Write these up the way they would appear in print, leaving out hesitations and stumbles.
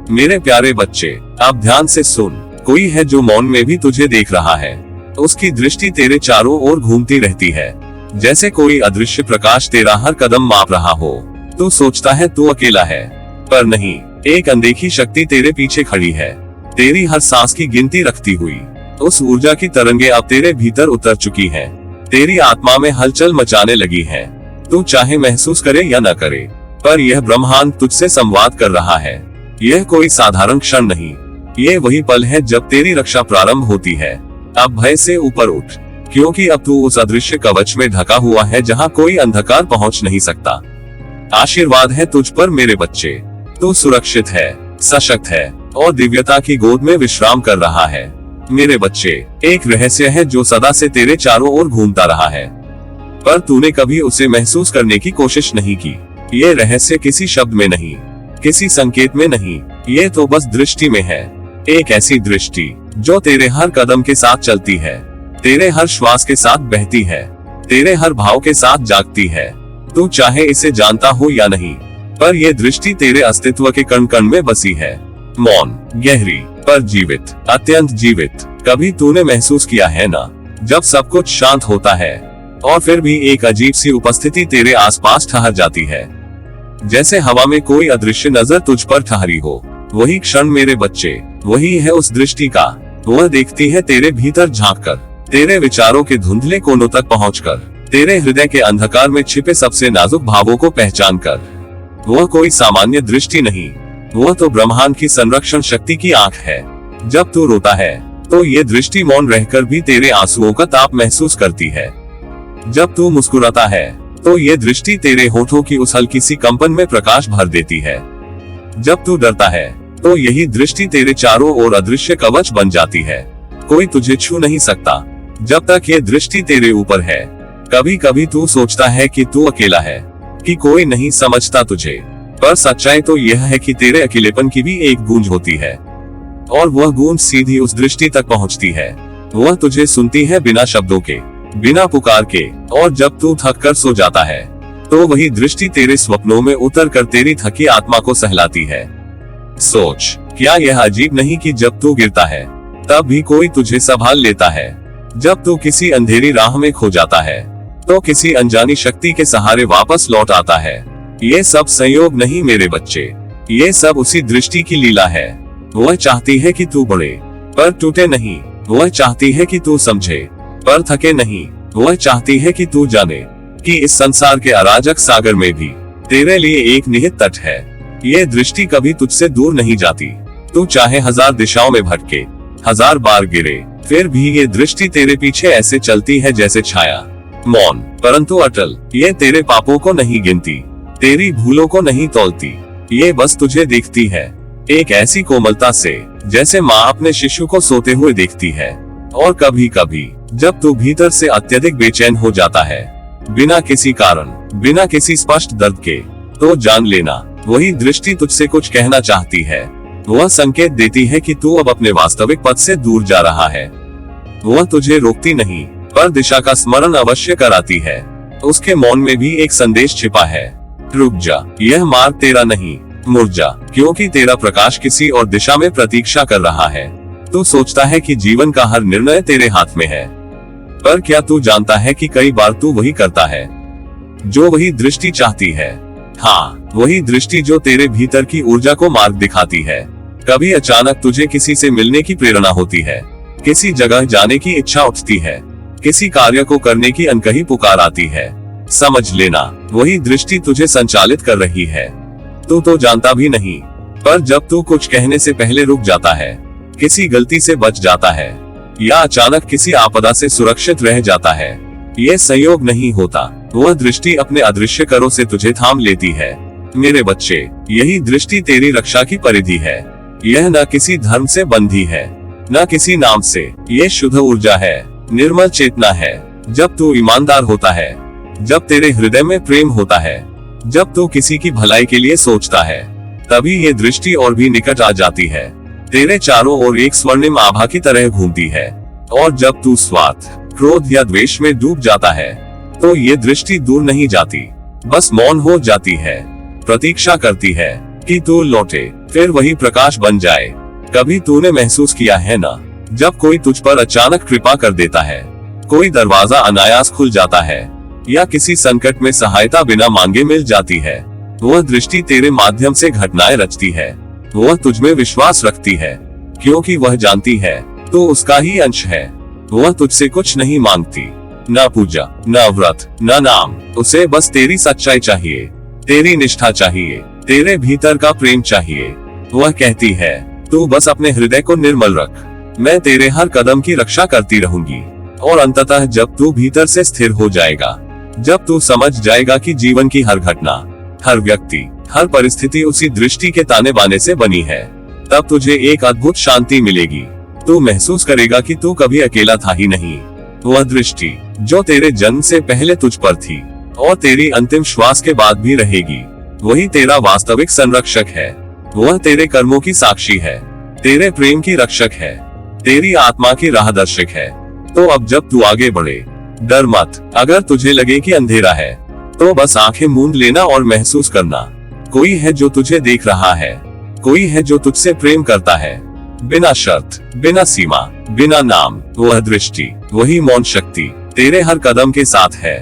मेरे प्यारे बच्चे, अब ध्यान से सुन। कोई है जो मौन में भी तुझे देख रहा है। उसकी दृष्टि तेरे चारों ओर घूमती रहती है, जैसे कोई अदृश्य प्रकाश तेरा हर कदम माप रहा हो। तू सोचता है तू अकेला है, पर नहीं, एक अनदेखी शक्ति तेरे पीछे खड़ी है, तेरी हर सांस की गिनती रखती हुई। उस ऊर्जा की तरंगे अब तेरे भीतर उतर चुकी हैं, तेरी आत्मा में हलचल मचाने लगी है। तू चाहे महसूस करे या न करे, पर यह ब्रह्मांड तुझसे संवाद कर रहा है। यह कोई साधारण क्षण नहीं, ये वही पल है जब तेरी रक्षा प्रारंभ होती है। अब भय से ऊपर उठ, क्योंकि अब तू उस अदृश्य कवच में ढका हुआ है जहां कोई अंधकार पहुंच नहीं सकता। आशीर्वाद है तुझ पर मेरे बच्चे। तू सुरक्षित है, सशक्त है और दिव्यता की गोद में विश्राम कर रहा है। मेरे बच्चे, एक रहस्य है जो सदा से तेरे चारों ओर घूमता रहा है, पर तूने कभी उसे महसूस करने की कोशिश नहीं की। ये रहस्य किसी शब्द में नहीं, किसी संकेत में नहीं, ये तो बस दृष्टि में है। एक ऐसी दृष्टि जो तेरे हर कदम के साथ चलती है, तेरे हर श्वास के साथ बहती है, तेरे हर भाव के साथ जागती है। तू चाहे इसे जानता हो या नहीं, पर यह दृष्टि तेरे अस्तित्व के कण कण में बसी है। मौन, गहरी, पर जीवित, अत्यंत जीवित। कभी तूने महसूस किया है ना, जब सब कुछ शांत होता है और फिर भी एक अजीब सी उपस्थिति तेरे आसपास ठहर जाती है, जैसे हवा में कोई अदृश्य नजर तुझ पर ठहरी हो। वही क्षण मेरे बच्चे, वही है उस दृष्टि का। वह देखती है तेरे भीतर झांककर, तेरे विचारों के धुंधले कोनों तक पहुंचकर, तेरे हृदय के अंधकार में छिपे सबसे नाजुक भावों को पहचान कर। वह कोई सामान्य दृष्टि नहीं, वह तो ब्रह्मांड की संरक्षण शक्ति की आंख है। जब तू रोता है तो ये दृष्टि मौन रहकर भी तेरे आंसुओं का ताप महसूस करती है। जब तू मुस्कुराता है तो ये दृष्टि तेरे होठों की उस हल्की सी कंपन में प्रकाश भर देती है। जब तू डरता है तो यही दृष्टि तेरे चारों ओर अदृश्य कवच बन जाती है। कोई तुझे छू नहीं सकता जब तक ये दृष्टि तेरे ऊपर है। कभी कभी तू सोचता है कि तू अकेला है, कि कोई नहीं समझता तुझे, पर सच्चाई तो यह है कि तेरे अकेलेपन की भी एक गूंज होती है, और वह गूंज सीधी उस दृष्टि तक पहुंचती है। वह तुझे सुनती है बिना शब्दों के, बिना पुकार के, और जब तू थक कर सो जाता है तो वही दृष्टि तेरे स्वप्नों में उतर कर तेरी थकी आत्मा को सहलाती है। सोच, क्या यह अजीब नहीं कि जब तू गिरता है तब भी कोई तुझे संभाल लेता है। जब तू किसी अंधेरी राह में खो जाता है तो किसी अनजानी शक्ति के सहारे वापस लौट आता है। ये सब संयोग नहीं मेरे बच्चे, ये सब उसी दृष्टि की लीला है। वह चाहती है कि तू बढ़े पर टूटे नहीं, वह चाहती है कि तू समझे पर थके नहीं, वह चाहती है कि तू जाने कि इस संसार के अराजक सागर में भी तेरे लिए एक निहित तट है। ये दृष्टि कभी तुझसे दूर नहीं जाती। तू चाहे 1000 दिशाओं में भटके, 1000 बार गिरे, फिर भी ये दृष्टि तेरे पीछे ऐसे चलती है जैसे छाया। मौन परंतु अटल। ये तेरे पापों को नहीं गिनती, तेरी भूलों को नहीं तौलती, ये बस तुझे देखती है एक ऐसी कोमलता से जैसे माँ अपने शिशु को सोते हुए देखती है। और कभी कभी जब तू भीतर से अत्यधिक बेचैन हो जाता है, बिना किसी कारण, बिना किसी स्पष्ट दर्द के, तो जान लेना वही दृष्टि तुझसे कुछ कहना चाहती है। वह संकेत देती है कि तू अब अपने वास्तविक पथ से दूर जा रहा है। वह तुझे रोकती नहीं, पर दिशा का स्मरण अवश्य कराती है। उसके मौन में भी एक संदेश छिपा है, रुक जा, यह मार्ग तेरा नहीं, मुड़ जा, क्योंकि तेरा प्रकाश किसी और दिशा में प्रतीक्षा कर रहा है। तू सोचता है कि जीवन का हर निर्णय तेरे हाथ में है, पर क्या तू जानता है कि कई बार तू वही करता है जो वही दृष्टि चाहती है। हाँ, वही दृष्टि जो तेरे भीतर की ऊर्जा को मार्ग दिखाती है। कभी अचानक तुझे किसी से मिलने की प्रेरणा होती है, किसी जगह जाने की इच्छा उठती है, किसी कार्य को करने की अनकही पुकार आती है। समझ लेना, वही दृष्टि तुझे संचालित कर रही है। तू तो जानता भी नहीं, पर जब तू कुछ कहने से पहले रुक जाता है, किसी गलती से बच जाता है, या अचानक किसी आपदा से सुरक्षित रह जाता है, ये संयोग नहीं होता। वह दृष्टि अपने अदृश्य करों से तुझे थाम लेती है। मेरे बच्चे, यही दृष्टि तेरी रक्षा की परिधि है। यह न किसी धर्म से बंधी है, न किसी नाम से। ये शुद्ध ऊर्जा है, निर्मल चेतना है। जब तू ईमानदार होता है, जब तेरे हृदय में प्रेम होता है, जब तू किसी की भलाई के लिए सोचता है, तभी ये दृष्टि और भी निकट आ जाती है। तेरे चारों ओर एक स्वर्णिम आभा की तरह घूमती है। और जब तू स्वार्थ, क्रोध या द्वेष में डूब जाता है, तो ये दृष्टि दूर नहीं जाती, बस मौन हो जाती है, प्रतीक्षा करती है कि तू लौटे। फिर वही प्रकाश बन जाए। कभी तूने महसूस किया है ना, जब कोई तुझ पर अचानक कृपा कर देता है, कोई दरवाजा अनायास खुल जाता है, या किसी संकट में सहायता बिना मांगे मिल जाती है। वह दृष्टि तेरे माध्यम से घटनाएं रचती है। वह तुझमें विश्वास रखती है, क्योंकि वह जानती है तो उसका ही अंश है। वह तुझसे कुछ नहीं मांगती, न पूजा, न व्रत, न नाम। उसे बस तेरी सच्चाई चाहिए, तेरी निष्ठा चाहिए, तेरे भीतर का प्रेम चाहिए। वह कहती है, तू बस अपने हृदय को निर्मल रख, मैं तेरे हर कदम की रक्षा करती रहूंगी। और अंततः जब तू भीतर से स्थिर हो जाएगा, जब तू समझ जाएगा कि जीवन की हर घटना, हर व्यक्ति, हर परिस्थिति उसी दृष्टि के ताने बाने से बनी है, तब तुझे एक अद्भुत शांति मिलेगी। तू महसूस करेगा कि तू कभी अकेला था ही नहीं। वह दृष्टि जो तेरे जन्म से पहले तुझ पर थी और तेरी अंतिम श्वास के बाद भी रहेगी, वही तेरा वास्तविक संरक्षक है। वह तेरे कर्मों की साक्षी है, तेरे प्रेम की रक्षक है, तेरी आत्मा की राहदर्शक है। तो अब जब तू आगे बढ़े, डर मत। अगर तुझे लगे कि अंधेरा है, तो बस आंखें मूंद लेना और महसूस करना, कोई है जो तुझे देख रहा है, कोई है जो तुझसे प्रेम करता है, बिना शर्त, बिना सीमा, बिना नाम। वह दृष्टि, वही मौन शक्ति तेरे हर कदम के साथ है।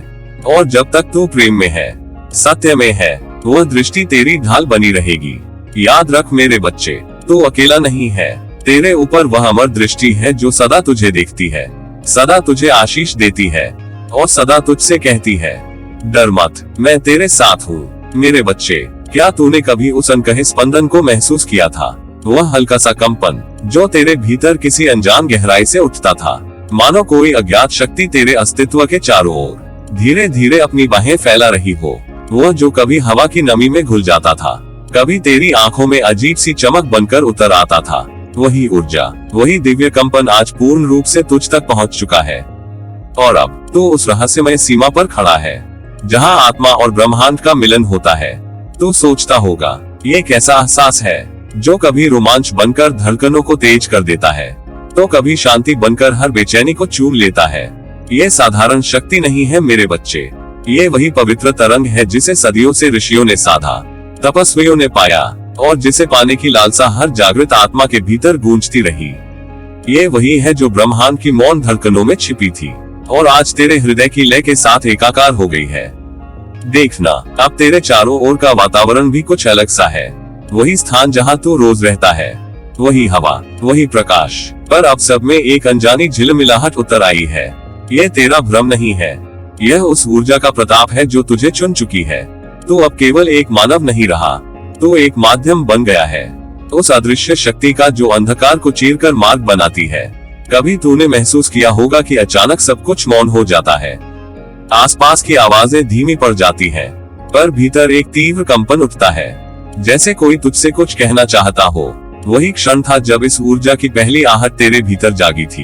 और जब तक तू प्रेम में है, सत्य में है, वह दृष्टि तेरी ढाल बनी रहेगी। याद रख मेरे बच्चे, तू अकेला नहीं है। तेरे ऊपर वह अमर दृष्टि है जो सदा तुझे देखती है, सदा तुझे आशीष देती है और सदा तुझसे कहती है, डर मत, मैं तेरे साथ हूँ। मेरे बच्चे, क्या तूने कभी उस अनकहे स्पंदन को महसूस किया था? वह हल्का सा कंपन जो तेरे भीतर किसी अनजान गहराई से उठता था, मानो कोई अज्ञात शक्ति तेरे अस्तित्व के चारों ओर धीरे धीरे अपनी बाहें फैला रही हो। वह जो कभी हवा की नमी में घुल जाता था, कभी तेरी आंखों में अजीब सी चमक बनकर उतर आता था, वही ऊर्जा, वही दिव्य कंपन आज पूर्ण रूप से तुझ तक पहुंच चुका है। और अब तू उस रहस्यमय सीमा पर खड़ा है, जहां आत्मा और ब्रह्मांड का मिलन होता है। तू सोचता होगा, ये कैसा एहसास है जो कभी रोमांच बनकर धड़कनों को तेज कर देता है, तो कभी शांति बनकर हर बेचैनी को चूम लेता है। ये साधारण शक्ति नहीं है मेरे बच्चे, ये वही पवित्र तरंग है जिसे सदियों से ऋषियों ने साधा, तपस्वियों ने पाया और जिसे पाने की लालसा हर जागृत आत्मा के भीतर गूंजती रही। ये वही है जो ब्रह्मांड की मौन धड़कनों में छिपी थी और आज तेरे हृदय की लय के साथ एकाकार हो गई है। देखना, अब तेरे चारों ओर का वातावरण भी कुछ अलग सा है। वही स्थान जहाँ तू रोज रहता है, वही हवा, वही प्रकाश, पर अब सब में एक अनजानी झिलमिलाहट उतर आई है। ये तेरा भ्रम नहीं है, यह उस ऊर्जा का प्रताप है जो तुझे चुन चुकी है। तू अब केवल एक मानव नहीं रहा, तू एक माध्यम बन गया है, उस अदृश्य शक्ति का जो अंधकार को चीरकर मार्ग बनाती है। कभी तूने महसूस किया होगा कि अचानक सब कुछ मौन हो जाता है, आसपास की आवाजें धीमी पड़ जाती हैं, पर भीतर एक तीव्र कंपन उठता है, जैसे कोई तुझसे कुछ कहना चाहता हो। वही क्षण था जब इस ऊर्जा की पहली आहट तेरे भीतर जागी थी।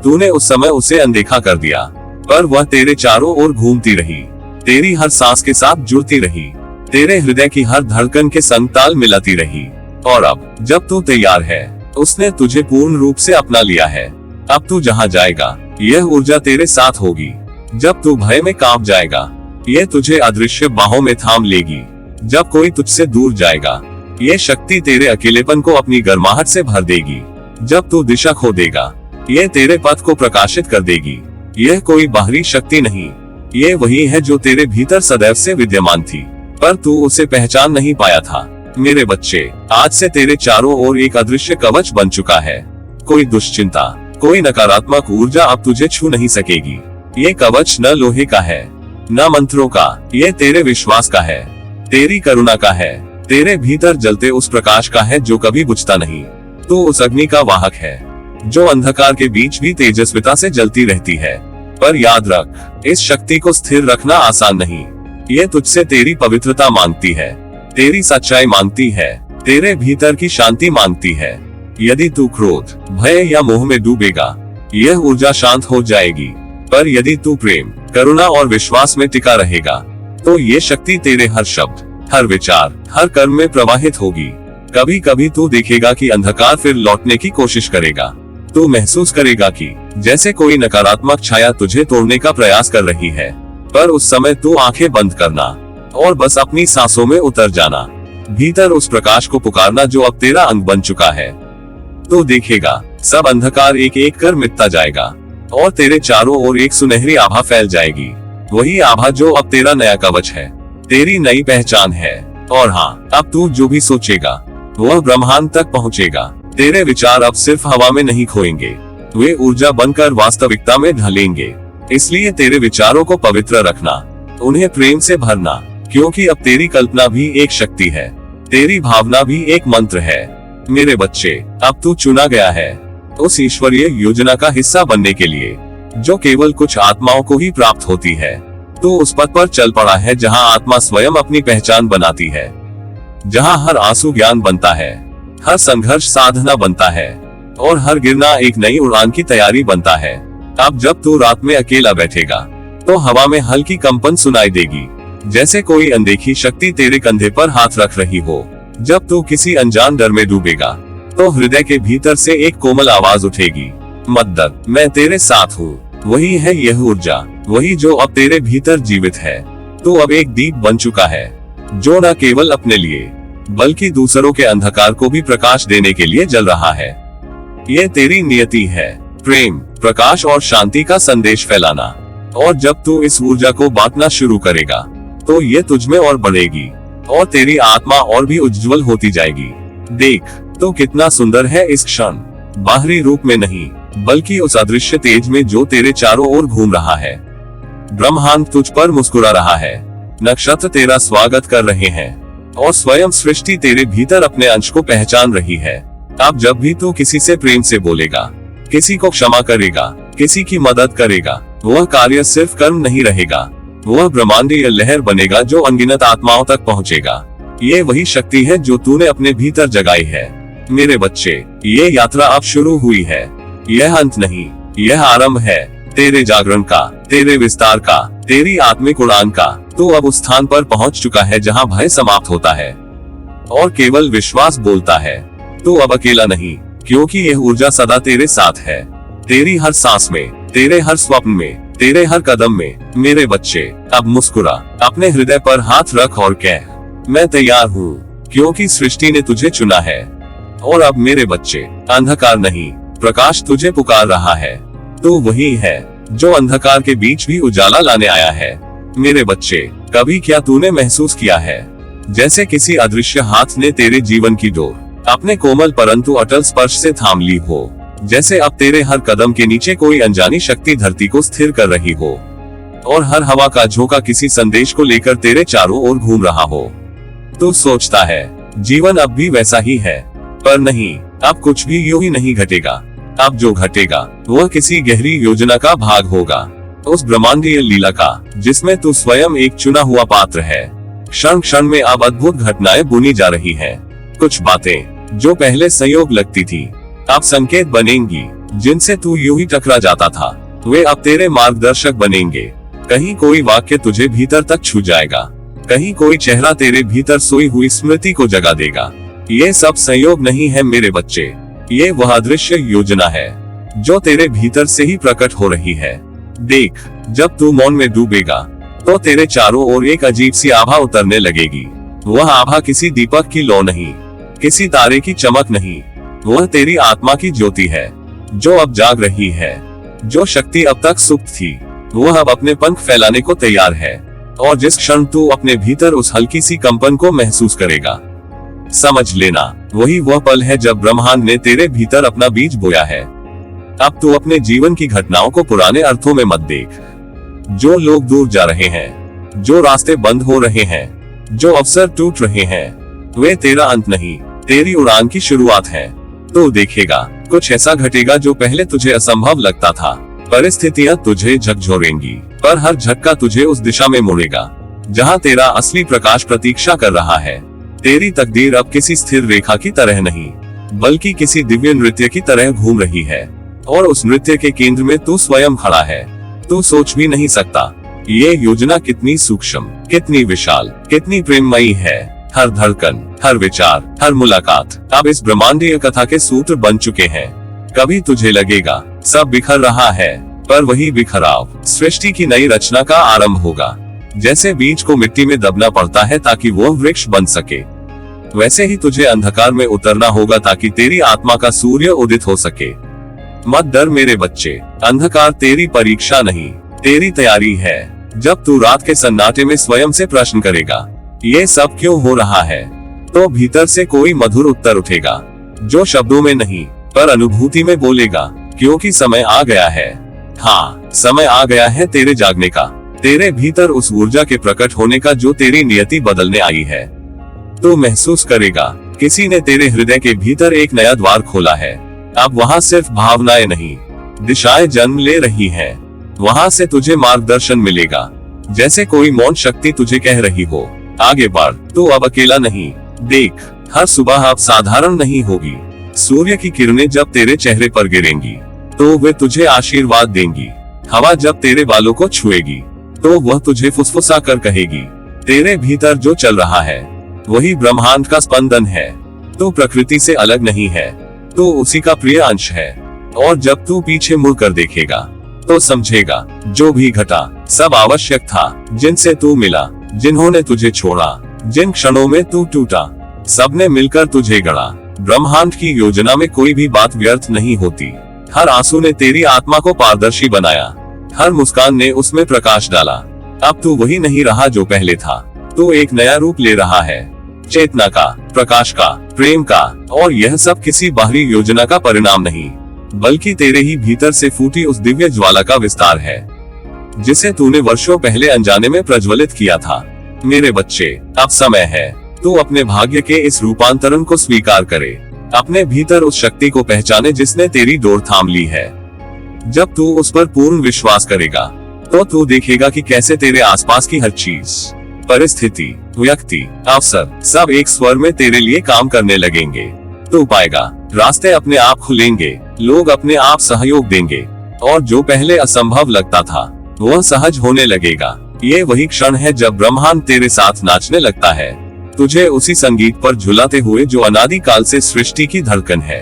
तूने उस समय उसे अनदेखा कर दिया, पर वह तेरे चारों ओर घूमती रही, तेरी हर सांस के साथ जुड़ती रही, तेरे हृदय की हर धड़कन के संग ताल मिलाती रही। और अब जब तू तैयार है, उसने तुझे पूर्ण रूप से अपना लिया है। अब तू जहाँ जाएगा, यह ऊर्जा तेरे साथ होगी। जब तू भय में कांप जाएगा, यह तुझे अदृश्य बाहों में थाम लेगी। जब कोई तुझसे दूर जाएगा, यह शक्ति तेरे अकेलेपन को अपनी गर्माहट से भर देगी। जब तू दिशा खो देगा, यह तेरे पथ को प्रकाशित कर देगी। यह कोई बाहरी शक्ति नहीं, ये वही है जो तेरे भीतर सदैव से विद्यमान थी, पर तू उसे पहचान नहीं पाया था। मेरे बच्चे, आज से तेरे चारों ओर एक अदृश्य कवच बन चुका है। कोई दुश्चिंता, कोई नकारात्मक ऊर्जा अब तुझे छू नहीं सकेगी। ये कवच न लोहे का है, न मंत्रों का, ये तेरे विश्वास का है, तेरी करुणा का है, तेरे भीतर जलते उस प्रकाश का है जो कभी बुझता नहीं। तू उस अग्नि का वाहक है, जो अंधकार के बीच भी तेजस्विता से जलती रहती है। पर याद रख, इस शक्ति को स्थिर रखना आसान नहीं। ये तुझसे तेरी पवित्रता मांगती है, तेरी सच्चाई मांगती है, तेरे भीतर की शांति मांगती है। यदि तू क्रोध, भय या मोह में डूबेगा, यह ऊर्जा शांत हो जाएगी। पर यदि तू प्रेम, करुणा और विश्वास में टिका रहेगा, तो ये शक्ति तेरे हर शब्द, हर विचार, हर कर्म में प्रवाहित होगी। कभी कभी तू देखेगा कि अंधकार फिर लौटने की कोशिश करेगा। तू महसूस करेगा कि जैसे कोई नकारात्मक छाया तुझे तोड़ने का प्रयास कर रही है, पर उस समय तू आंखें बंद करना और बस अपनी सांसों में उतर जाना। भीतर उस प्रकाश को पुकारना जो अब तेरा अंग बन चुका है। तो देखेगा सब अंधकार एक एक कर मिटता जाएगा और तेरे चारों ओर एक सुनहरी आभा फैल जाएगी। वही आभा जो अब तेरा नया कवच है, तेरी नई पहचान है। और हाँ, अब तू जो भी सोचेगा वह ब्रह्मांड तक पहुँचेगा। तेरे विचार अब सिर्फ हवा में नहीं खोएंगे, वे ऊर्जा बनकर वास्तविकता में ढलेंगे। इसलिए तेरे विचारों को पवित्र रखना, उन्हें प्रेम से भरना, क्योंकि अब तेरी कल्पना भी एक शक्ति है, तेरी भावना भी एक मंत्र है। मेरे बच्चे, अब तू चुना गया है उस ईश्वरीय योजना का हिस्सा बनने के लिए जो केवल कुछ आत्माओं को ही प्राप्त होती है। तू उस पथ पर चल पड़ा है जहां आत्मा स्वयं अपनी पहचान बनाती है, जहां हर आंसू ज्ञान बनता है, हर संघर्ष साधना बनता है और हर गिरना एक नई उड़ान की तैयारी बनता है। अब जब तू रात में अकेला बैठेगा तो हवा में हल्की कंपन सुनाई देगी, जैसे कोई अनदेखी शक्ति तेरे कंधे पर हाथ रख रही हो। जब तू किसी अनजान डर में डूबेगा तो हृदय के भीतर से एक कोमल आवाज उठेगी, मत डर, मैं तेरे साथ हूँ। वही है यह ऊर्जा, वही जो अब तेरे भीतर जीवित है। तू अब एक दीप बन चुका है जो न केवल अपने लिए बल्कि दूसरों के अंधकार को भी प्रकाश देने के लिए जल रहा है। ये तेरी नियति है, प्रेम, प्रकाश और शांति का संदेश फैलाना। और जब तू इस ऊर्जा को बांटना शुरू करेगा तो ये तुझमें और बढ़ेगी और तेरी आत्मा और भी उज्जवल होती जाएगी। देख तो कितना सुंदर है इस क्षण, बाहरी रूप में नहीं बल्कि उस अदृश्य तेज में जो तेरे चारों ओर घूम रहा है। ब्रह्मांड तुझ पर मुस्कुरा रहा है, नक्षत्र तेरा स्वागत कर रहे हैं और स्वयं सृष्टि तेरे भीतर अपने अंश को पहचान रही है। अब जब भी तू किसी से प्रेम से बोलेगा, किसी को क्षमा करेगा, किसी की मदद करेगा, वह कार्य सिर्फ कर्म नहीं रहेगा, वह ब्रह्मांडीय लहर बनेगा जो अनगिनत आत्माओं तक पहुंचेगा। ये वही शक्ति है जो तूने अपने भीतर जगाई है। मेरे बच्चे, ये यात्रा अब शुरू हुई है, यह अंत नहीं, यह आरंभ है तेरे जागरण का, तेरे विस्तार का, तेरी आत्मिक उड़ान का। तू अब उस स्थान पर पहुंच चुका है जहां भय समाप्त होता है और केवल विश्वास बोलता है। तू अब अकेला नहीं, क्योंकि यह ऊर्जा सदा तेरे साथ है, तेरी हर सांस में, तेरे हर स्वप्न में, तेरे हर कदम में। मेरे बच्चे, अब मुस्कुरा, अपने हृदय पर हाथ रख और कह, मैं तैयार हूँ, क्योंकि सृष्टि ने तुझे चुना है। और अब मेरे बच्चे, अंधकार नहीं, प्रकाश तुझे पुकार रहा है। तू वही है जो अंधकार के बीच भी उजाला लाने आया है। मेरे बच्चे, कभी क्या तूने महसूस किया है जैसे किसी अदृश्य हाथ ने तेरे जीवन की डोर अपने कोमल परंतु अटल स्पर्श से थाम ली हो, जैसे अब तेरे हर कदम के नीचे कोई अनजानी शक्ति धरती को स्थिर कर रही हो और हर हवा का झोंका किसी संदेश को लेकर तेरे चारों ओर घूम रहा हो। तू सोचता है जीवन अब भी वैसा ही है, पर नहीं, अब कुछ भी यूं ही नहीं घटेगा। अब जो घटेगा वह किसी गहरी योजना का भाग होगा, उस ब्रह्मांडीय लीला का जिसमें तू स्वयं एक चुना हुआ पात्र है। क्षण क्षण में अब अद्भुत घटनाएं बुनी जा रही हैं। कुछ बातें जो पहले संयोग लगती थी अब संकेत बनेंगी, जिनसे तू यूं ही टकरा जाता था वे अब तेरे मार्गदर्शक बनेंगे। कहीं कोई वाक्य तुझे भीतर तक छू जाएगा, कहीं कोई चेहरा तेरे भीतर सोई हुई स्मृति को जगा देगा। ये सब संयोग नहीं है मेरे बच्चे, ये वह अदृश्य योजना है जो तेरे भीतर से ही प्रकट हो रही है। देख, जब तू मौन में डूबेगा तो तेरे चारों ओर एक अजीब सी आभा उतरने लगेगी। वह आभा किसी दीपक की लौ नहीं, किसी तारे की चमक नहीं, वह तेरी आत्मा की ज्योति है जो अब जाग रही है। जो शक्ति अब तक सुप्त थी वह अब अपने पंख फैलाने को तैयार है और जिस क्षण तू अपने भीतर उस हल्की सी कंपन को महसूस करेगा, समझ लेना वही वह पल है जब ब्रह्मांड ने तेरे भीतर अपना बीज बोया है। अब तू अपने जीवन की घटनाओं को पुराने अर्थों में मत देख। जो लोग दूर जा रहे हैं, जो रास्ते बंद हो रहे हैं, जो अवसर टूट रहे हैं, वे तेरा अंत नहीं, तेरी उड़ान की शुरुआत है। तो देखेगा कुछ ऐसा घटेगा जो पहले तुझे असंभव लगता था। परिस्थितियां तुझे झकझोरेंगी, पर हर झटका तुझे उस दिशा में मोड़ेगा जहां तेरा असली प्रकाश प्रतीक्षा कर रहा है। तेरी तकदीर अब किसी स्थिर रेखा की तरह नहीं, बल्कि किसी दिव्य नृत्य की तरह घूम रही है और उस नृत्य के केंद्र में तू स्वयं खड़ा है। तू सोच भी नहीं सकता ये योजना कितनी सूक्ष्म, कितनी विशाल, कितनी प्रेममयी है। हर धड़कन, हर विचार, हर मुलाकात अब इस ब्रह्मांडीय कथा के सूत्र बन चुके हैं। कभी तुझे लगेगा सब बिखर रहा है, पर वही बिखराव सृष्टि की नई रचना का आरंभ होगा। जैसे बीज को मिट्टी में दबना पड़ता है ताकि वो वृक्ष बन सके, वैसे ही तुझे अंधकार में उतरना होगा ताकि तेरी आत्मा का सूर्य उदित हो सके। मत डर मेरे बच्चे, अंधकार तेरी परीक्षा नहीं, तेरी तैयारी है। जब तू रात के सन्नाटे में स्वयं से प्रश्न करेगा, ये सब क्यों हो रहा है, तो भीतर से कोई मधुर उत्तर उठेगा, जो शब्दों में नहीं पर अनुभूति में बोलेगा, क्योंकि समय आ गया है। हाँ, समय आ गया है तेरे जागने का, तेरे भीतर उस ऊर्जा के प्रकट होने का जो तेरी नियति बदलने आई है। तू महसूस करेगा किसी ने तेरे हृदय के भीतर एक नया द्वार खोला है। अब वहाँ सिर्फ भावनाएं नहीं, दिशाएं जन्म ले रही हैं। वहाँ से तुझे मार्गदर्शन मिलेगा, जैसे कोई मौन शक्ति तुझे कह रही हो, आगे बढ़, तू अब अकेला नहीं। देख, हर सुबह अब साधारण नहीं होगी। सूर्य की किरणें जब तेरे चेहरे पर गिरेंगी तो वे तुझे आशीर्वाद देंगी। हवा जब तेरे बालों को छुएगी तो वह तुझे फुसफुसा कर कहेगी, तेरे भीतर जो चल रहा है वही ब्रह्मांड का स्पंदन है। तू प्रकृति से अलग नहीं है, तू उसी का प्रिय अंश है। और जब तू पीछे मुड़कर देखेगा तो समझेगा जो भी घटा सब आवश्यक था। जिनसे तू मिला, जिन्होंने तुझे छोड़ा, जिन क्षणों में तू टूटा, सबने मिलकर तुझे गढ़ा। ब्रह्मांड की योजना में कोई भी बात व्यर्थ नहीं होती। हर आंसू ने तेरी आत्मा को पारदर्शी बनाया, हर मुस्कान ने उसमें प्रकाश डाला। अब तू वही नहीं रहा जो पहले था, तू एक नया रूप ले रहा है, चेतना का, प्रकाश का, प्रेम का। और यह सब किसी बाहरी योजना का परिणाम नहीं, बल्कि तेरे ही भीतर से फूटी उस दिव्य ज्वाला का विस्तार है, जिसे तूने वर्षों पहले अनजाने में प्रज्वलित किया था। मेरे बच्चे, अब समय है तू अपने भाग्य के इस रूपांतरण को स्वीकार करे, अपने भीतर उस शक्ति को पहचाने जिसने तेरी डोर थाम ली है। जब तू उस पर पूर्ण विश्वास करेगा तो तू देखेगा कि कैसे तेरे आसपास की हर चीज, परिस्थिति, व्यक्ति, अवसर सब एक स्वर में तेरे लिए काम करने लगेंगे। तू पाएगा रास्ते अपने आप खुलेंगे, लोग अपने आप सहयोग देंगे, और जो पहले असंभव लगता था वह सहज होने लगेगा। ये वही क्षण है जब ब्रह्मांड तेरे साथ नाचने लगता है, तुझे उसी संगीत पर झुलाते हुए जो अनादि काल से सृष्टि की धड़कन है।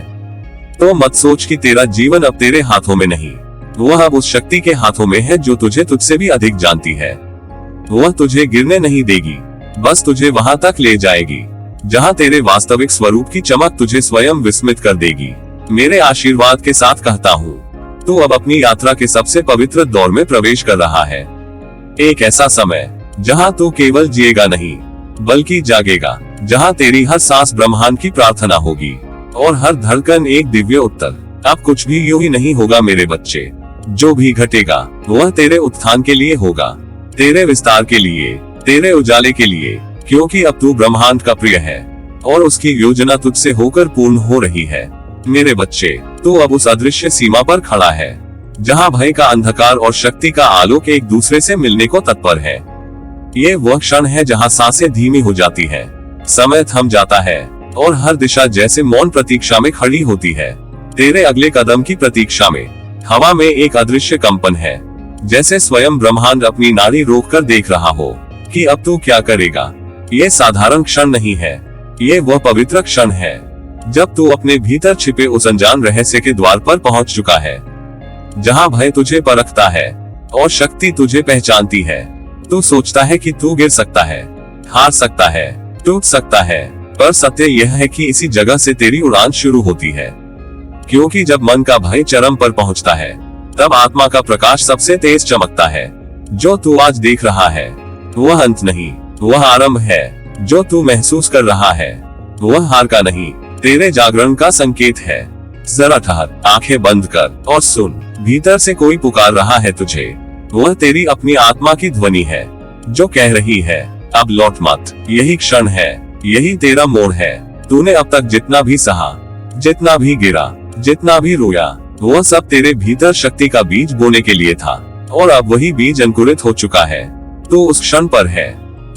तो मत सोच कि तेरा जीवन अब तेरे हाथों में नहीं, वह अब उस शक्ति के हाथों में है जो तुझे तुझसे भी अधिक जानती है। वह तुझे गिरने नहीं देगी, बस तुझे वहां तक ले जाएगी जहां तेरे वास्तविक स्वरूप की चमक तुझे स्वयं विस्मित कर देगी। मेरे आशीर्वाद के साथ कहता हूँ, तू अब अपनी यात्रा के सबसे पवित्र दौर में प्रवेश कर रहा है। एक ऐसा समय जहां तू केवल जिएगा नहीं बल्कि जागेगा, जहां तेरी हर सांस ब्रह्मांड की प्रार्थना होगी और हर धड़कन एक दिव्य उत्तर। अब कुछ भी यूं ही नहीं होगा मेरे बच्चे, जो भी घटेगा वह तेरे उत्थान के लिए होगा, तेरे विस्तार के लिए, तेरे उजाले के लिए, क्योंकि अब तू ब्रह्मांड का प्रिय है और उसकी योजना तुझसे होकर पूर्ण हो रही है। मेरे बच्चे, तू अब उस अदृश्य सीमा पर खड़ा है जहां भय का अंधकार और शक्ति का आलोक एक दूसरे से मिलने को तत्पर है। ये वह क्षण है जहां सांसें धीमी हो जाती है, समय थम जाता है और हर दिशा जैसे मौन प्रतीक्षा में खड़ी होती है। तेरे अगले कदम की प्रतीक्षा में हवा में एक अदृश्य कंपन है, जैसे स्वयं ब्रह्मांड अपनी नाड़ी रोककर देख रहा हो कि अब तू क्या करेगा। ये साधारण क्षण नहीं है, ये वह पवित्र क्षण है जब तू अपने भीतर छिपे उस अनजान रहस्य के द्वार पर पहुंच चुका है, जहां भय तुझे परखता है और शक्ति तुझे पहचानती है। तू सोचता है कि तू गिर सकता है, हार सकता है, टूट सकता है, पर सत्य यह है कि इसी जगह से तेरी उड़ान शुरू होती है। क्योंकि जब मन का भय चरम पर पहुंचता है तब आत्मा का प्रकाश सबसे तेज चमकता है। जो तू आज देख रहा है वह अंत नहीं, वह आरंभ है। जो तू महसूस कर रहा है वह हार का नहीं, तेरे जागरण का संकेत है। जरा ठहर, आंखें बंद कर और सुन, भीतर से कोई पुकार रहा है तुझे। वह तेरी अपनी आत्मा की ध्वनि है जो कह रही है, अब लौट मत, यही क्षण है, यही तेरा मोड़ है। तूने अब तक जितना भी सहा, जितना भी गिरा, जितना भी रोया, वह सब तेरे भीतर शक्ति का बीज बोने के लिए था, और अब वही बीज अंकुरित हो चुका है। तू उस क्षण पर है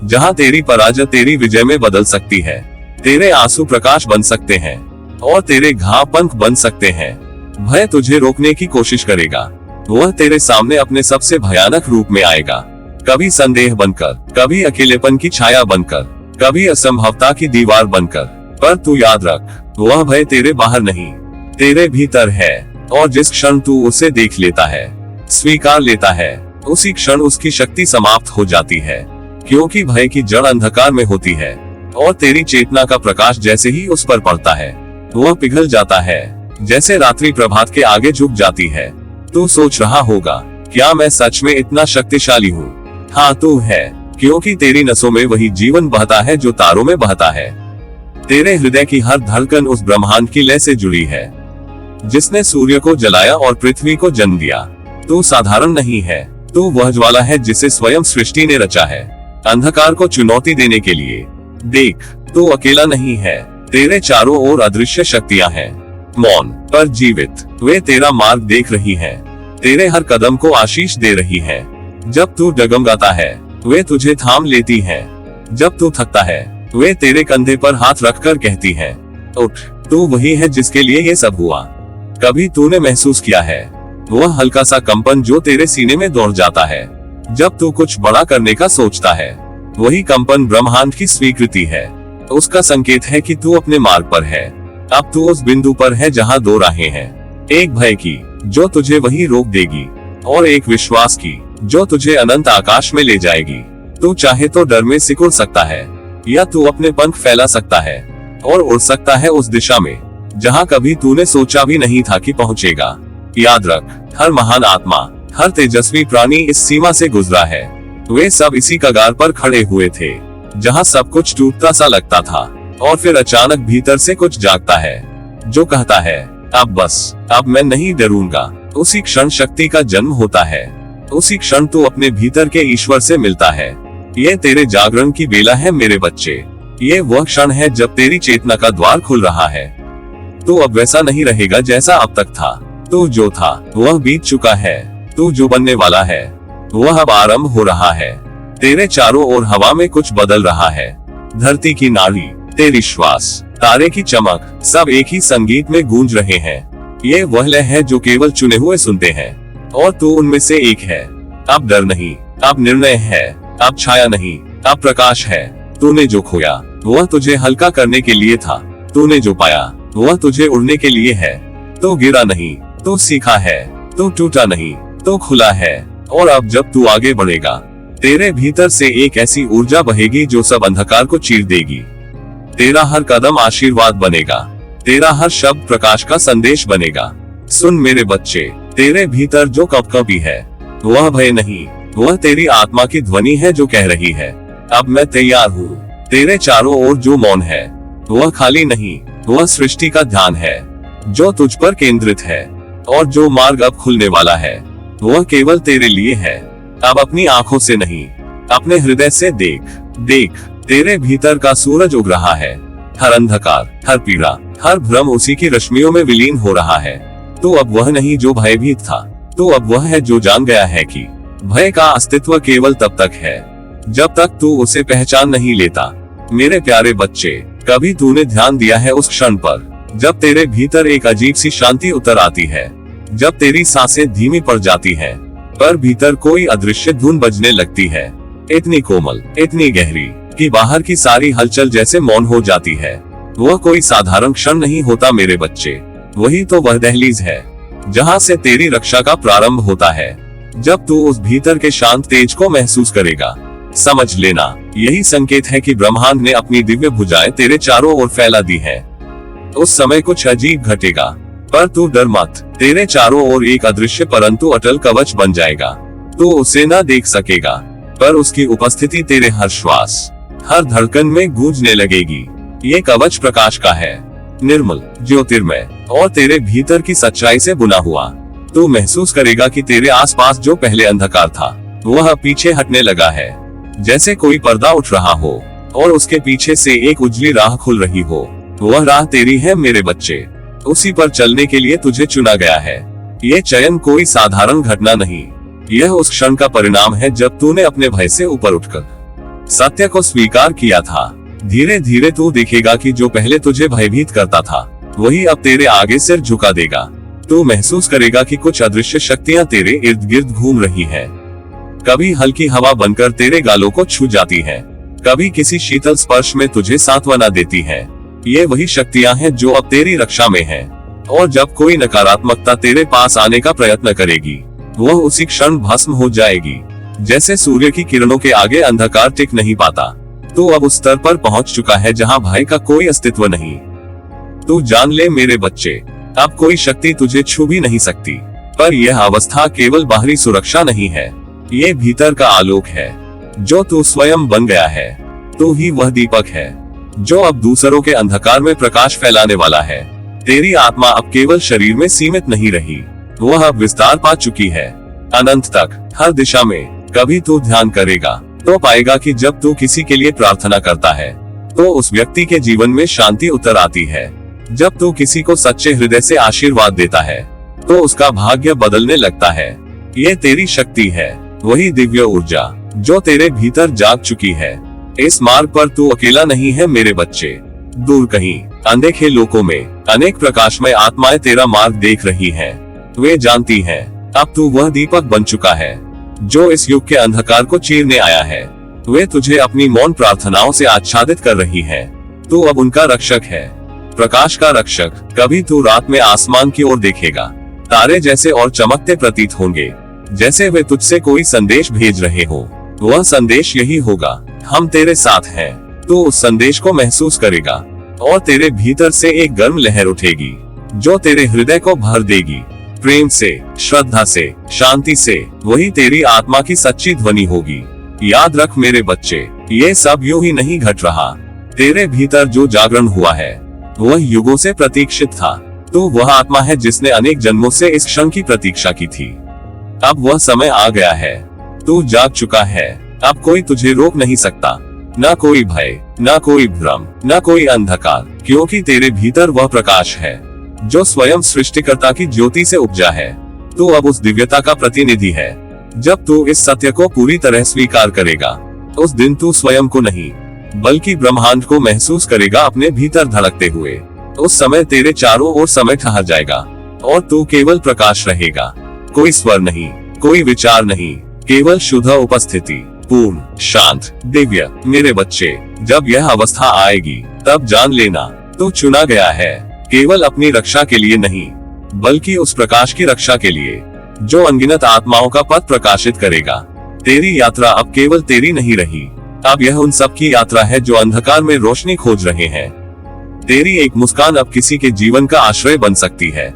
जहां तेरी पराजय तेरी विजय में बदल सकती है, तेरे आंसू प्रकाश बन सकते हैं और तेरे घाव पंख बन सकते हैं। भय तुझे रोकने की कोशिश करेगा, वह तेरे सामने अपने सबसे भयानक रूप में आएगा, कभी संदेह बनकर, कभी अकेलेपन की छाया बनकर, कभी असंभवता की दीवार बनकर। पर तू याद रख, वह भय तेरे बाहर नहीं, तेरे भीतर है, और जिस क्षण तू उसे देख लेता है, स्वीकार लेता है, उसी क्षण उसकी शक्ति समाप्त हो जाती है। क्योंकि भय की जड़ अंधकार में होती है, और तेरी चेतना का प्रकाश जैसे ही उस पर पड़ता है वह पिघल जाता है, जैसे रात्रि प्रभात के आगे झुक जाती है। तू सोच रहा होगा, क्या मैं सच में इतना शक्तिशाली हूँ? हाँ तू है, क्योंकि तेरी नसों में वही जीवन बहता है जो तारों में बहता है। तेरे हृदय की हर धड़कन उस ब्रह्मांड की लय से जुड़ी है जिसने सूर्य को जलाया और पृथ्वी को जन्म दिया। तू साधारण नहीं है, तू वह ज्वाला है जिसे स्वयं सृष्टि ने रचा है अंधकार को चुनौती देने के लिए। देख, तू अकेला नहीं है, तेरे चारों ओर अदृश्य शक्तियां हैं, मौन पर जीवित। वे तेरा मार्ग देख रही हैं, तेरे हर कदम को आशीष दे रही हैं। जब तू डगमगाता है वे तुझे थाम लेती हैं, जब तू थकता है वे तेरे कंधे पर हाथ रखकर कहती हैं, उठ। तू वही है जिसके लिए ये सब हुआ। कभी तूने महसूस किया है वह हल्का सा कंपन जो तेरे सीने में दौड़ जाता है जब तू कुछ बड़ा करने का सोचता है? वही कंपन ब्रह्मांड की स्वीकृति है, उसका संकेत है कि तू अपने मार्ग पर है। अब तू उस बिंदु पर है जहां दो राहें हैं, एक भय की जो तुझे वहीं रोक देगी और एक विश्वास की जो तुझे अनंत आकाश में ले जाएगी। तू चाहे तो डर में सिकुड़ सकता है या तू अपने पंख फैला सकता है और उड़ सकता है उस दिशा में जहां कभी तूने सोचा भी नहीं था कि पहुंचेगा। याद रख, हर महान आत्मा, हर तेजस्वी प्राणी इस सीमा से गुजरा है। वे सब इसी कगार पर खड़े हुए थे जहां सब कुछ टूटता सा लगता था और फिर अचानक भीतर से कुछ जागता है जो कहता है, अब बस, अब मैं नहीं डरूंगा। उसी क्षण शक्ति का जन्म होता है, उसी क्षण तू अपने भीतर के ईश्वर से मिलता है। ये तेरे जागरण की बेला है मेरे बच्चे। ये वह क्षण है जब तेरी चेतना का द्वार खुल रहा है। तू अब वैसा नहीं रहेगा जैसा अब तक था। तू जो था वह बीत चुका है, तू जो बनने वाला है वह अब आरंभ हो रहा है। तेरे चारों ओर हवा में कुछ बदल रहा है, धरती की नाड़ी, तेरी श्वास, तारे की चमक, सब एक ही संगीत में गूंज रहे हैं। ये वह लय है जो केवल चुने हुए सुनते हैं और तू उनमें से एक है। अब डर नहीं, अब निर्णय है, अब छाया नहीं, अब प्रकाश है। तूने जो खोया वह तुझे हल्का करने के लिए था, तूने जो पाया वह तुझे उड़ने के लिए है। तो गिरा नहीं, तो सीखा है, तो टूटा नहीं, तो खुला है। और अब जब तू आगे बढ़ेगा तेरे भीतर से एक ऐसी ऊर्जा बहेगी जो सब अंधकार को चीर देगी। तेरा हर कदम आशीर्वाद बनेगा, तेरा हर शब्द प्रकाश का संदेश बनेगा। सुन मेरे बच्चे, तेरे भीतर जो कपकपी है वह भय नहीं, वह तेरी आत्मा की ध्वनि है जो कह रही है, अब मैं तैयार हूँ। तेरे चारों ओर जो मौन है वह खाली नहीं, वह सृष्टि का ध्यान है जो तुझ पर केंद्रित है। और जो मार्ग अब खुलने वाला है वह केवल तेरे लिए है। अब अपनी आंखों से नहीं, अपने हृदय से देख। देख, तेरे भीतर का सूरज उग रहा है। हर अंधकार, हर पीड़ा, हर भ्रम उसी की रश्मियों में विलीन हो रहा है। तो अब वह नहीं जो भयभीत था, तो अब वह है जो जान गया है कि भय का अस्तित्व केवल तब तक है जब तक तू उसे पहचान नहीं लेता। मेरे प्यारे बच्चे, कभी तूने ध्यान दिया है उस क्षण पर जब तेरे भीतर एक अजीब सी शांति उतर आती है, जब तेरी सांसें धीमी पड़ जाती हैं, पर भीतर कोई अदृश्य धुन बजने लगती है, इतनी कोमल, इतनी गहरी कि बाहर की सारी हलचल जैसे मौन हो जाती है। वह कोई साधारण क्षण नहीं होता मेरे बच्चे, वही तो वह दहलीज है जहां से तेरी रक्षा का प्रारंभ होता है। जब तू उस भीतर के शांत तेज को महसूस करेगा, समझ लेना यही संकेत है कि ब्रह्मांड ने अपनी दिव्य भुजाएं तेरे चारों ओर फैला दी है। उस समय कुछ अजीब घटेगा, पर तू डर मत। तेरे चारों ओर एक अदृश्य परंतु अटल कवच बन जाएगा। तू उसे न देख सकेगा, पर उसकी उपस्थिति तेरे हर श्वास, हर धड़कन में गूंजने लगेगी। ये कवच प्रकाश का है, निर्मल, ज्योतिर्मय और तेरे भीतर की सच्चाई से बुना हुआ। तू महसूस करेगा कि तेरे आसपास जो पहले अंधकार था वह पीछे हटने लगा है, जैसे कोई पर्दा उठ रहा हो और उसके पीछे से एक उजली राह खुल रही हो। वह राह तेरी है मेरे बच्चे, उसी पर चलने के लिए तुझे चुना गया है। ये चयन कोई साधारण घटना नहीं, यह उस क्षण का परिणाम है जब तूने अपने भय से ऊपर उठकर सत्य को स्वीकार किया था। धीरे धीरे तू देखेगा कि जो पहले तुझे भयभीत करता था वही अब तेरे आगे सिर झुका देगा। तू महसूस करेगा कि कुछ अदृश्य शक्तियां तेरे इर्द गिर्द घूम रही हैं। कभी हल्की हवा बनकर तेरे गालों को छू जाती है, कभी किसी शीतल स्पर्श में तुझे सांत्वना देती है। ये वही शक्तियां हैं जो अब तेरी रक्षा में हैं। और जब कोई नकारात्मकता तेरे पास आने का प्रयत्न करेगी, वह उसी क्षण भस्म हो जाएगी। जैसे सूर्य की किरणों के आगे अंधकार टिक नहीं पाता, तू अब उस स्तर पर पहुंच चुका है जहां भय का कोई अस्तित्व नहीं। तू जान ले मेरे बच्चे, अब कोई शक्ति तुझे छू भी नहीं सकती। पर यह अवस्था केवल बाहरी सुरक्षा नहीं है, ये भीतर का आलोक है जो तू स्वयं बन गया है। तू ही वह दीपक है जो अब दूसरों के अंधकार में प्रकाश फैलाने वाला है। तेरी आत्मा अब केवल शरीर में सीमित नहीं रही, वह अब विस्तार पा चुकी है अनंत तक, हर दिशा में। कभी तू ध्यान करेगा तो पाएगा कि जब तू किसी के लिए प्रार्थना करता है तो उस व्यक्ति के जीवन में शांति उतर आती है। जब तू किसी को सच्चे हृदय से आशीर्वाद देता है तो उसका भाग्य बदलने लगता है। ये तेरी शक्ति है, वही दिव्य ऊर्जा जो तेरे भीतर जाग चुकी है। इस मार्ग पर तू अकेला नहीं है मेरे बच्चे। दूर कहीं अनदेखे लोकों में अनेक प्रकाशमय आत्माएं तेरा मार्ग देख रही हैं। वे जानती हैं अब तू वह दीपक बन चुका है जो इस युग के अंधकार को चीरने आया है। वे तुझे अपनी मौन प्रार्थनाओं से आच्छादित कर रही हैं। तू अब उनका रक्षक है, प्रकाश का रक्षक। कभी तू रात में आसमान की ओर देखेगा, तारे जैसे और चमकते प्रतीत होंगे, जैसे वे तुझसे कोई संदेश भेज रहे हो। वह संदेश यही होगा, हम तेरे साथ हैं। तू उस संदेश को महसूस करेगा और तेरे भीतर से एक गर्म लहर उठेगी जो तेरे हृदय को भर देगी। प्रेम से, श्रद्धा से, शांति से। वही तेरी आत्मा की सच्ची ध्वनि होगी। याद रख मेरे बच्चे, ये सब यूं ही नहीं घट रहा। तेरे भीतर जो जागरण हुआ है वह युगों से प्रतीक्षित था। तू वह आत्मा है जिसने अनेक जन्मों से इस क्षण की प्रतीक्षा की थी। अब वह समय आ गया है, तू जाग चुका है। अब कोई तुझे रोक नहीं सकता, न कोई भय, न कोई भ्रम, न कोई अंधकार, क्योंकि तेरे भीतर वह प्रकाश है जो स्वयं सृष्टिकर्ता की ज्योति से उपजा है। तू अब उस दिव्यता का प्रतिनिधि है। जब तू इस सत्य को पूरी तरह स्वीकार करेगा उस दिन तू स्वयं को नहीं बल्कि ब्रह्मांड को महसूस करेगा अपने भीतर धड़कते हुए। उस समय तेरे चारों ओर समय ठहर जाएगा और तू केवल प्रकाश रहेगा। कोई स्वर नहीं, कोई विचार नहीं, केवल शुद्ध उपस्थिति, पूर्ण, शांत, दिव्य। मेरे बच्चे, जब यह अवस्था आएगी तब जान लेना तू चुना गया है, केवल अपनी रक्षा के लिए नहीं बल्कि उस प्रकाश की रक्षा के लिए जो अनगिनत आत्माओं का पथ प्रकाशित करेगा। तेरी यात्रा अब केवल तेरी नहीं रही, अब यह उन सब की यात्रा है जो अंधकार में रोशनी खोज रहे हैं। तेरी एक मुस्कान अब किसी के जीवन का आश्रय बन सकती है।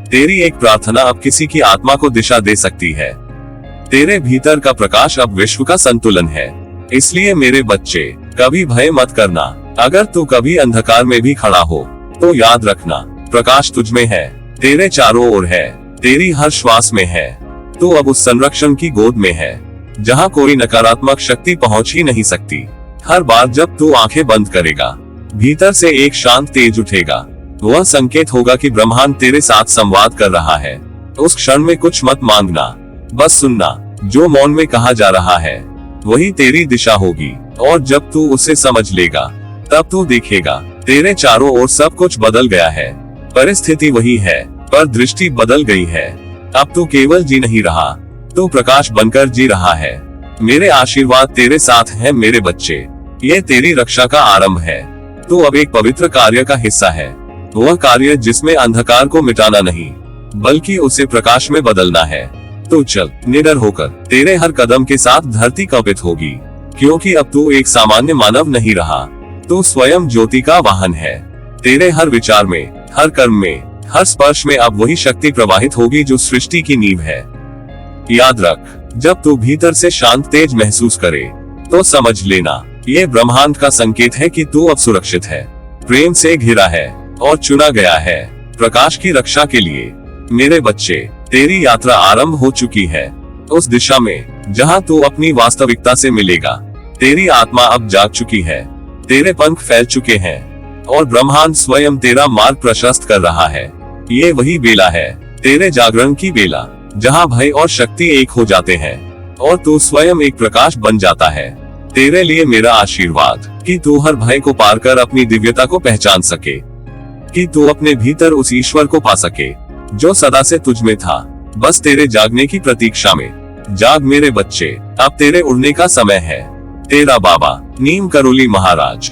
तेरी एक प्रार्थना अब किसी की आत्मा को दिशा दे सकती है। तेरे भीतर का प्रकाश अब विश्व का संतुलन है। इसलिए मेरे बच्चे, कभी भय मत करना। अगर तू कभी अंधकार में भी खड़ा हो तो याद रखना, प्रकाश तुझ में है, तेरे चारों ओर है, तेरी हर श्वास में है। तू अब उस संरक्षण की गोद में है जहां कोई नकारात्मक शक्ति पहुंच ही नहीं सकती। हर बार जब तू आंखें बंद करेगा भीतर से एक शांत तेज उठेगा। वह संकेत होगा कि ब्रह्मांड तेरे साथ संवाद कर रहा है। उस क्षण में कुछ मत मांगना, बस सुनना। जो मौन में कहा जा रहा है वही तेरी दिशा होगी, और जब तू उसे समझ लेगा तब तू देखेगा तेरे चारों ओर सब कुछ बदल गया है। परिस्थिति वही है पर दृष्टि बदल गई है। अब तू केवल जी नहीं रहा, तू प्रकाश बनकर जी रहा है। मेरे आशीर्वाद तेरे साथ हैं मेरे बच्चे। ये तेरी रक्षा का आरंभ है। तू अब एक पवित्र कार्य का हिस्सा है, वह कार्य जिसमें अंधकार को मिटाना नहीं बल्कि उसे प्रकाश में बदलना है। तो चल निडर होकर, तेरे हर कदम के साथ धरती कंपित होगी, क्योंकि अब तू एक सामान्य मानव नहीं रहा, तू स्वयं ज्योति का वाहन है। तेरे हर विचार में, हर कर्म में, हर स्पर्श में अब वही शक्ति प्रवाहित होगी जो सृष्टि की नींव है। याद रख, जब तू भीतर से शांत तेज महसूस करे तो समझ लेना ये ब्रह्मांड का संकेत है कि तू अब सुरक्षित है, प्रेम से घिरा है और चुना गया है प्रकाश की रक्षा के लिए। मेरे बच्चे, तेरी यात्रा आरंभ हो चुकी है उस दिशा में जहां तू अपनी वास्तविकता से मिलेगा। तेरी आत्मा अब जाग चुकी है, तेरे पंख फैल चुके हैं और ब्रह्मांड स्वयं तेरा मार्ग प्रशस्त कर रहा है। ये वही बेला है, तेरे जागरण की बेला, जहां भय और शक्ति एक हो जाते हैं और तू स्वयं एक प्रकाश बन जाता है। तेरे लिए मेरा आशीर्वाद कि तू हर भय को पार कर अपनी दिव्यता को पहचान सके, कि तू अपने भीतर उस ईश्वर को पा सके जो सदा से तुझ में था, बस तेरे जागने की प्रतीक्षा में। जाग मेरे बच्चे, अब तेरे उड़ने का समय है। तेरा बाबा नीम करोली महाराज।